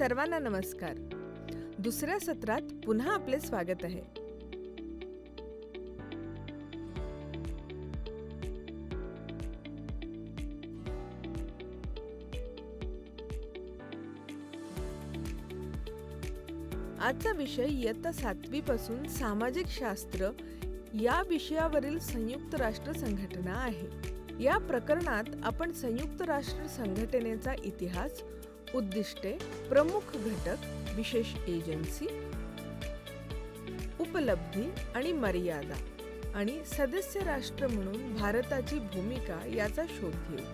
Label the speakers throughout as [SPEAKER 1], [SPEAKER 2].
[SPEAKER 1] सर्वांना नमस्कार. दुसऱ्या सत्रात पुन्हा आपले स्वागत आहे. आजचा विषय इयत्ता 7वी पासून सामाजिक शास्त्र या विषयावरील संयुक्त राष्ट्र संघटना आहे. या प्रकरणात आपण संयुक्त राष्ट्र संघटनेचा इतिहास, उद्दिष्टे, प्रमुख घटक, विशेष एजन्सी, उपलब्धी आणि मर्यादा आणि सदस्य राष्ट्र म्हणून भारताची भूमिका याचा शोध घेऊ.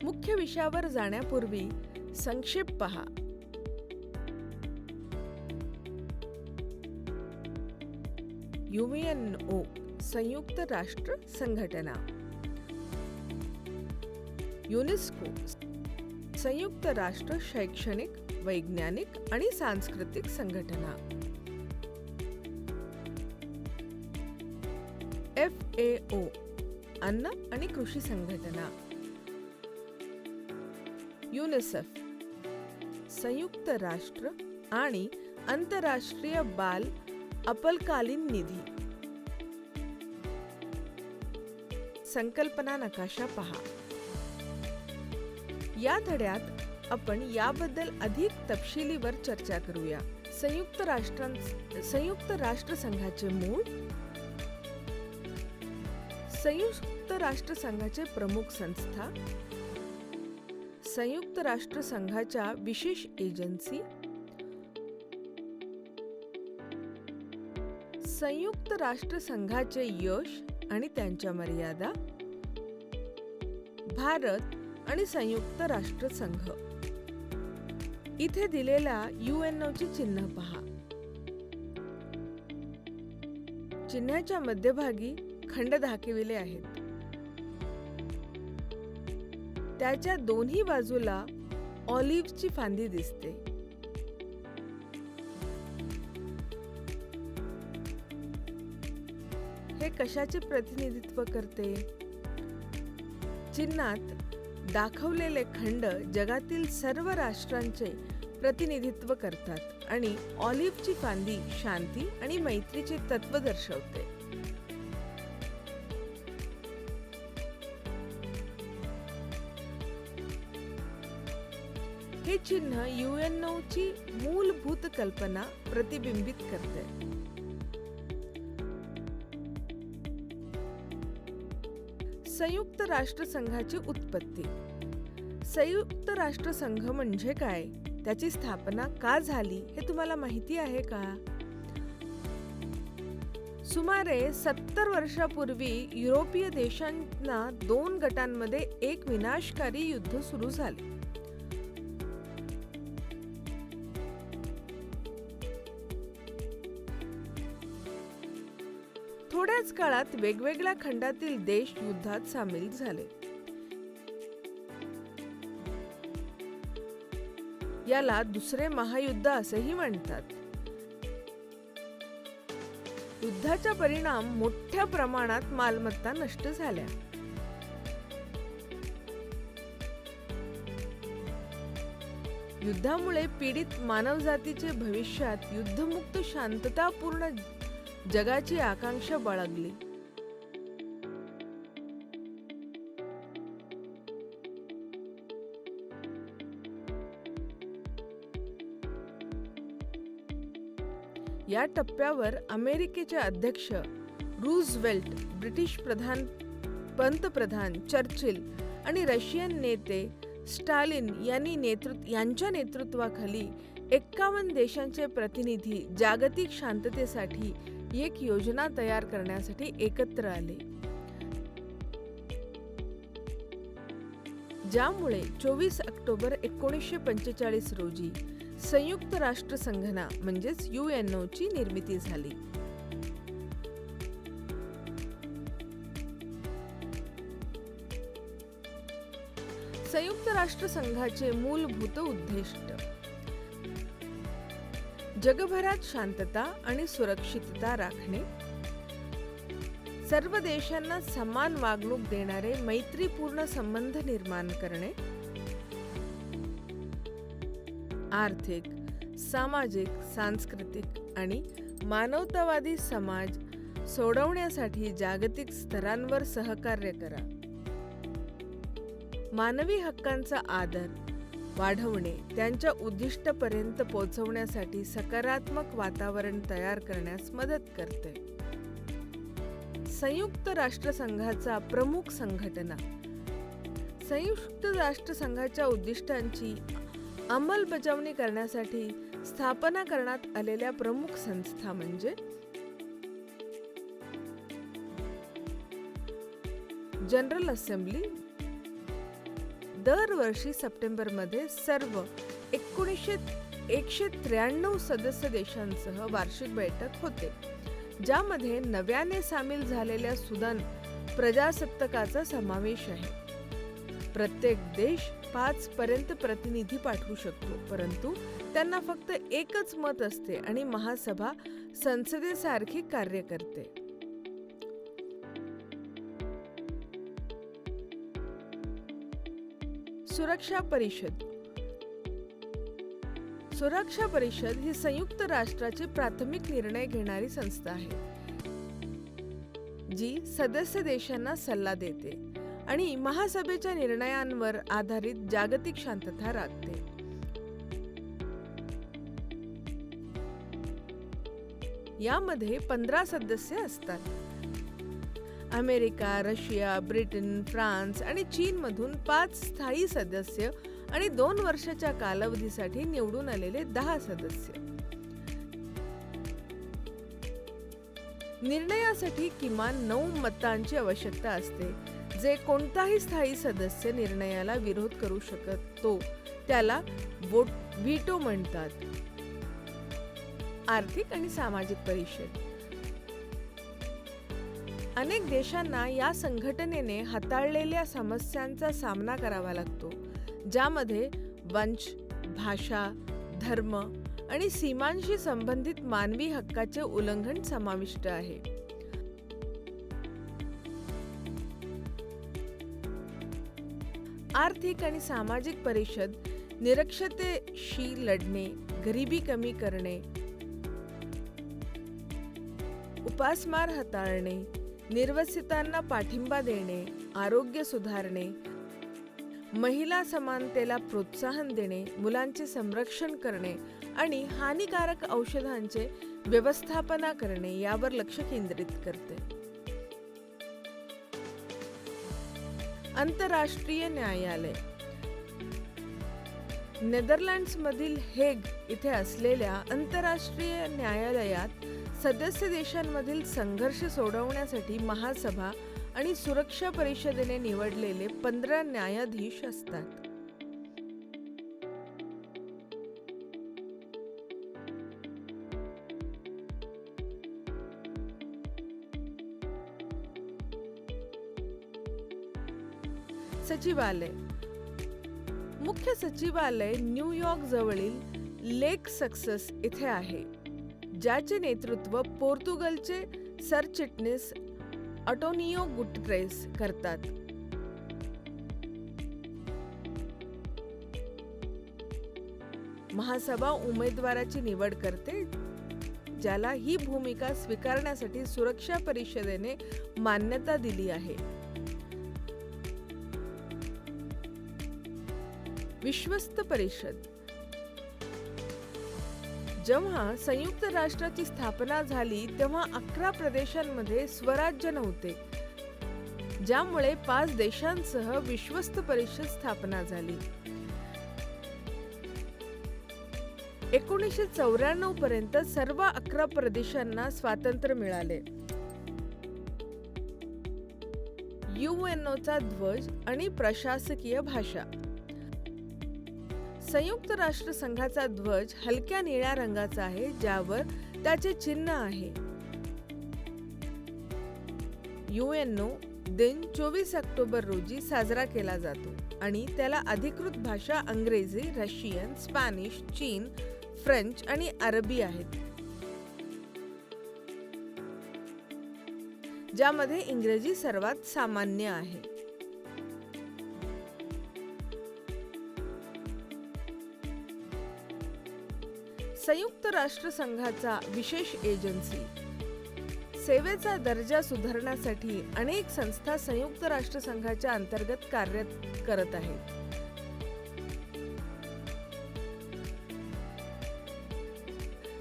[SPEAKER 1] मुख्य विषयावर जाण्यापूर्वी संक्षेप पहा. UNO संयुक्त राष्ट्र संघटना. युनेस्को संयुक्त राष्ट्र शैक्षणिक, वैज्ञानिक आणि सांस्कृतिक संघटना. FAO अन्न आणि कृषी संघटना. युनिसेफ संयुक्त राष्ट्र आणि आंतरराष्ट्रीय बाल अल्पकालीन निधी. संकल्पना नकाशा पहा. या धड्यात आपण याबद्दल अधिक तपशीलीवर चर्चा करूया. संयुक्त राष्ट्र संघाचे मूळ, संयुक्त राष्ट्र संघाचे प्रमुख संस्था, संयुक्त राष्ट्र संघाच्या विशेष एजन्सी, संयुक्त राष्ट्र संघाचे यश आणि त्यांच्या मर्यादा, भारत आणि संयुक्त राष्ट्र संघ. इथे दिलेल्या UNO ची चिन्ह पहा. चिन्हाच्या मध्यभागी खंड दाखविले आहेत. त्याच्या दोन्ही बाजूला ऑलिव्हची फांदी दिसते. हे कशाचे प्रतिनिधित्व करते? चिन्हात दाखवलेले खंड जगातील सर्व राष्ट्रांचे प्रतिनिधित्व करतात आणि ऑलिव्हची फांदी शांती आणि मैत्रीचे तत्व दर्शवते. हे चिन्ह UNO ची मूलभूत कल्पना प्रतिबिंबित करते. संयुक्त राष्ट्र संघाची उत्पत्ती. संयुक्त राष्ट्र संघ म्हणजे काय? त्याची स्थापना का झाली हे तुम्हाला माहिती आहे का? सुमारे 70 वर्षापूर्वी युरोपीय देशांना 2 गटांमध्ये एक विनाशकारी युद्ध सुरू झाले. थोड्याच काळात वेगवेगळ्या खंडातील देश युद्धात सामील झाले. याला दुसरे महायुद्ध असेही म्हणतात. युद्धाचा परिणाम मोठ्या प्रमाणात मालमत्ता नष्ट झाल्या. युद्धामुळे पीडित मानवजातीचे भविष्यात युद्धमुक्त शांततापूर्ण जगाची आकांक्षा बाळगली. या टप्प्यावर अमेरिकेचे अध्यक्ष रूझवेल्ट, ब्रिटिश पंतप्रधान चर्चिल आणि रशियन नेते स्टालिन यांच्या नेतृत्वाखाली 51 देशांचे प्रतिनिधी जागतिक शांततेसाठी एक योजना तयार करण्यासाठी एकत्र आले, ज्यामुळे 24 ऑक्टोबर 1945 रोजी संयुक्त राष्ट्र संघटना म्हणजेच UNO ची निर्मिती झाली. संयुक्त राष्ट्र संघाचे मूलभूत उद्दिष्ट: जगभरात शांतता आणि सुरक्षितता राखणे, सर्व देशांना समान वागणूक देणारे मैत्रीपूर्ण संबंध निर्माण करणे, आर्थिक, सामाजिक, सांस्कृतिक आणि मानवतावादी समाज सोडवण्यासाठी जागतिक स्तरांवर सहकार्य करा. मानवी हक्कांचा आदर वाढवणे त्यांच्या उद्दिष्टापर्यंत पोहोचवण्यासाठी सकारात्मक वातावरण तयार करण्यास मदत करते. संयुक्त राष्ट्रसंघाचा प्रमुख संघटना. संयुक्त राष्ट्रसंघाच्या उद्दिष्टांची अंमलबजावणी करण्यासाठी स्थापना करण्यात आलेल्या प्रमुख संस्था म्हणजे जनरल असेंब्ली. दरवर्षी सप्टेंबरमध्ये सर्व 193 सदस्य देशांसह वार्षिक बैठक होते, ज्यामध्ये नव्याने सामील झालेल्या सुदान प्रजासत्ताकाचा समावेश आहे. प्रत्येक देश 5 पर्यंत प्रतिनिधी पाठवू शकतो, परंतु त्यांना फक्त एकच मत असते आणि महासभा संसदेसारखी कार्य करते. सुरक्षा परिषद. सुरक्षा परिषद ही संयुक्त राष्ट्राची प्राथमिक निर्णय घेणारी संस्था आहे, जी सदस्य देशांना सल्ला देते आणि महासभेच्या निर्णयांवर आधारित जागतिक शांतता राखते. यामध्ये 15 सदस्य असतात. अमेरिका, रशिया, ब्रिटन, फ्रान्स आणि चीनमधून 5 स्थायी सदस्य आणि 2 वर्षाच्या कालावधीसाठी निवडून आलेले 10 सदस्य. निर्णयासाठी किमान 9 मतांची आवश्यकता असते. जे कोणताही स्थायी सदस्य निर्णयाला विरोध करू शकतो त्याला व्हीटो म्हणतात. आर्थिक आणि सामाजिक परिषद. अनेक देशांना या संघटनेने हाताळलेल्या समस्यांचा सामना करावा लागतो, ज्यामध्ये वंश, भाषा, धर्म आणि सीमांशी संबंधित मानवी हक्काचे उल्लंघन समाविष्ट आहे. आर्थिक आणि सामाजिक परिषद निरक्षरतेशी लढणे, गरिबी कमी करणे, उपासमार हाताळणे, निर्वसितांना पाठिंबा देणे, आरोग्य सुधारणे, महिला समानतेला प्रोत्साहन देणे, मुलांचे संरक्षण करणे आणि हानिकारक औषधांचे व्यवस्थापना करणे यावर लक्ष केंद्रित करते. आंतरराष्ट्रीय न्यायालय. नेदरलँड्समधील हेग इथे असलेल्या आंतरराष्ट्रीय न्यायालयात सदस्य देशांमधील संघर्ष सोडवण्यासाठी महासभा आणि सुरक्षा परिषदेने निवडलेले 15 न्यायाधीश असतात. सचिवालय. मुख्य सचिवालय न्यूयॉर्क जवळील लेक सक्सेस इथे आहे, ज्याचे नेतृत्व पोर्तुगलचे सरचिटणीस अँटोनियो गुटेरेस करतात. महासभा उमेदवाराची निवड करते, ज्याला ही भूमिका स्वीकारण्यासाठी सुरक्षा परिषदेने मान्यता दिली आहे. विश्वस्त परिषद. जेव्हा संयुक्त राष्ट्राची स्थापना झाली तेव्हा 11 प्रदेशांमध्ये स्वराज्य नव्हते, ज्यामुळे 5 देशांसह विश्वस्त परिषद स्थापना झाली. 1994 पर्यंत सर्व 11 प्रदेशांना स्वातंत्र्य मिळाले. UNOचा ध्वज आणि प्रशासकीय भाषा. संयुक्त राष्ट्र संघाचा ध्वज हलक्या निळ्या रंगाचा आहे, ज्यावर त्याचे चिन्ह आहे. UNO दिन 24 ऑक्टोबर रोजी साजरा केला जातो आणि त्याला अधिकृत भाषा अंग्रेजी, रशियन, स्पॅनिश, चीन, फ्रेंच आणि अरबी आहेत. ज्यामध्ये इंग्रजी सर्वात सामान्य आहे. संयुक्त राष्ट्र संघाचा विशेष एजन्सी. सेवेचा दर्जा सुधारण्यासाठी अनेक संस्था संयुक्त राष्ट्र संघाच्या अंतर्गत कार्य करत आहेत.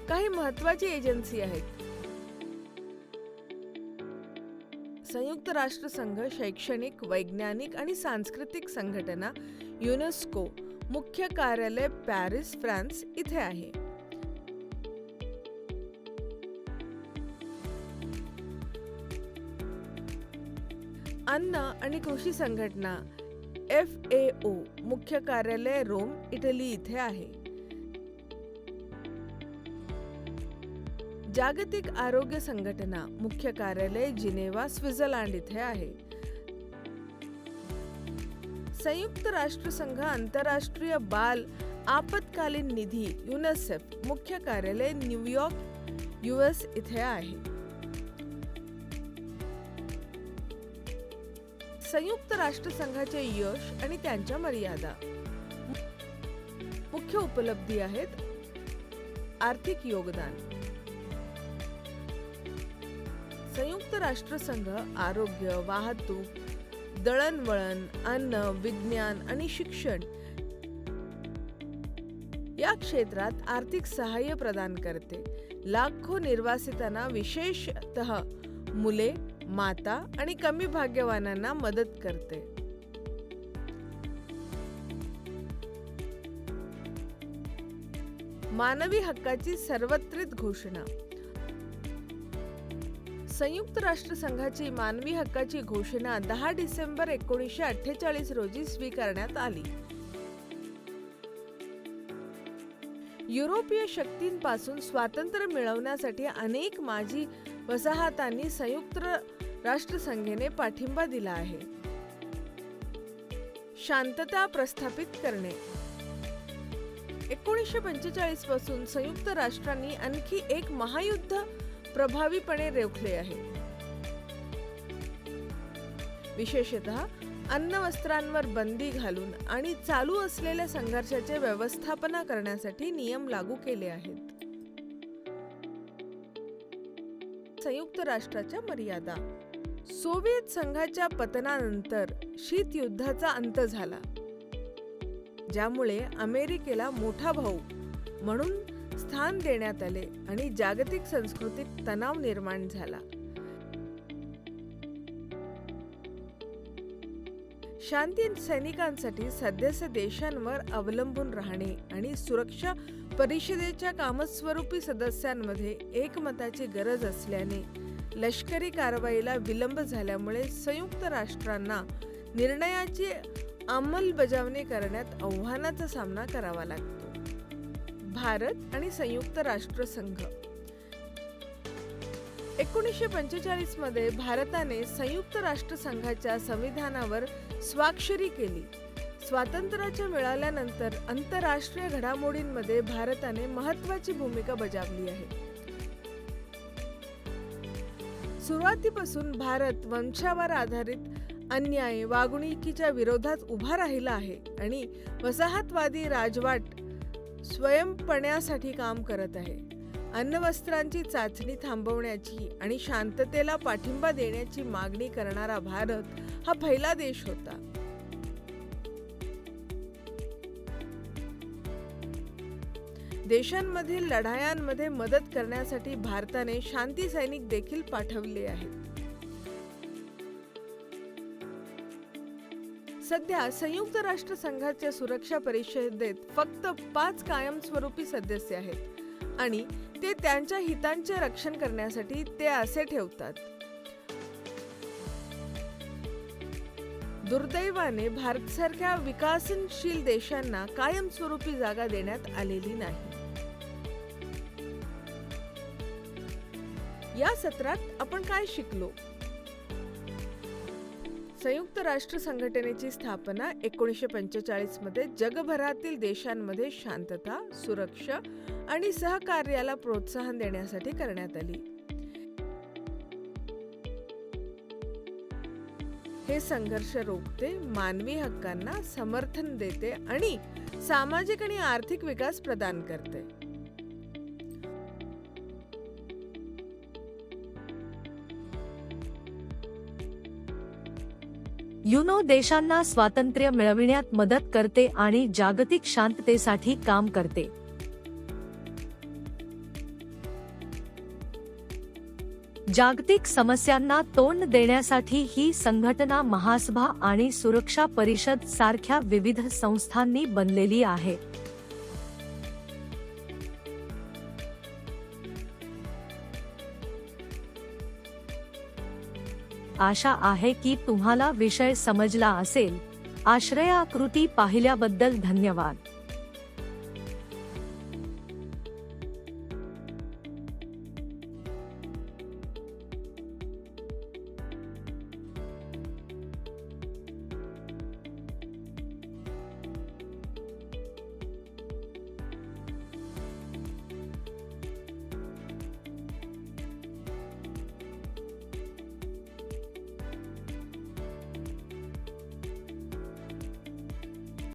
[SPEAKER 1] काही महत्त्वाची एजन्सी आहेत. संयुक्त राष्ट्र संघ शैक्षणिक, वैज्ञानिक आणि सांस्कृतिक संघटना युनेस्को मुख्य कार्यालय पॅरिस, फ्रान्स इथे आहे. अन्न आणि कृषी संघटना FAO मुख्य कार्यालय रोम, इटली इथे आहे. जागतिक आरोग्य संघटना मुख्य कार्यालय जिनेवा, स्वित्झर्लंड इथे आहे. संयुक्त राष्ट्र संघ आंतरराष्ट्रीय बाल आपत्कालीन निधी युनिसेफ मुख्य कार्यालय न्यूयॉर्क, US इथे आहे. संयुक्त राष्ट्र संघाचे यश आणि त्यांच्या मर्यादा. मुख्य उपलब्धी आहेत. आर्थिक योगदान. संयुक्त राष्ट्र संघ आरोग्य, वाहतूक, दळणवळण, अन्न, विज्ञान आणि शिक्षण या क्षेत्रात आर्थिक सहाय्य प्रदान करते. लाखो निर्वासितांना, विशेषतः मुले, माता आणि कमी भाग्यवानांना मदत करते. मानवी हक्काची सार्वत्रिक घोषणा. संयुक्त राष्ट्र संघाची मानवी हक्काची घोषणा 10 डिसेंबर 1948 रोजी स्वीकारण्यात आली. युरोपीय शक्तींपासून स्वातंत्र्य मिळवण्यासाठी अनेक माजी वसाहतांनी संयुक्त राष्ट्र संघेने पाठिंबा दिला आहे. शांतता प्रस्थापित करणे. 1945 पासून संयुक्त राष्ट्रांनी आणखी एक महायुद्ध प्रभावीपणे रोखले आहे. विशेषतः अन्न वस्त्रांवर बंदी घालून आणि चालू असलेल्या संघर्षाचे व्यवस्थापना करण्यासाठी नियम लागू केले आहेत. संयुक्त राष्ट्राच्या मर्यादा. सोव्हिएत संघाच्या पतनानंतर शीत युद्धाचा अंत झाला, ज्यामुळे अमेरिकेला मोठा भाऊ म्हणून स्थान देण्यात आले आणि जागतिक सांस्कृतिक तणाव निर्माण झाला. शांती सैनिकांसाठी सदस्य देशांवर अवलंबून राहणे आणि सुरक्षा परिषदेच्या कामस्वरूपी सदस्यांमध्ये एकमताची गरज असल्याने लष्करी कारवाईला विलंब झाल्यामुळे संयुक्त राष्ट्रांना निर्णयाची अंमलबजावणी करण्यात आव्हानाचा सामना करावा लागतो. भारत आणि संयुक्त राष्ट्र संघ. 1945 मध्ये भारताने संयुक्त राष्ट्र संघाच्या संविधानावर स्वाक्षरी केली. स्वातंत्र्याच्या मिळाल्यानंतर आंतरराष्ट्रीय घडामोडींमध्ये भारताने महत्त्वाची भूमिका बजावली आहे. सुरुवातीपासून भारत वंशावर आधारित अन्याय, वागणुकीच्या विरोधात उभा राहिला आहे आणि वसाहतवादी राजवट स्वयंपण्यासाठी काम करत आहे. अण्वस्त्रांची चाचणी थांबवण्याची आणि शांततेला पाठिंबा देण्याची मागणी करणारा भारत हा पहिला देश होता. देशांमधील लढायांमध्ये मदत करण्यासाठी भारताने शांती सैनिक देखील पाठवले आहेत. सध्या संयुक्त राष्ट्र संघाच्या सुरक्षा परिषदेत फक्त 5 कायमस्वरूपी सदस्य आहेत आणि ते त्यांच्या हितांचे रक्षण करण्यासाठी ते असे ठेवतात. दुर्दैवाने भारतासारख्या विकसनशील देशांना कायमस्वरूपी जागा देण्यात आलेली नाही. या सत्रात आपण काय शिकलो? संयुक्त राष्ट्र संघटनेची स्थापना 1945 मध्ये जगभरातील देशांमध्ये शांतता, सुरक्षा आणि सहकार्याला प्रोत्साहन देण्यासाठी करण्यात आली. हे संघर्ष रोखते, मानवी हक्कांना समर्थन देते आणि सामाजिक आणि आर्थिक विकास प्रदान करते.
[SPEAKER 2] युनो देशांना स्वातंत्र्य मिळविण्यात मदत करते आणि जागतिक शांततेसाठी काम करते. जागतिक समस्यांना तोंड देण्यासाठी ही संघटना महासभा आणि सुरक्षा परिषद सारख्या विविध संस्थांनी बनलेली आहे. आशा आहे की तुम्हाला विषय समजला असेल. आश्रयाकृती पाहिल्याबद्दल धन्यवाद.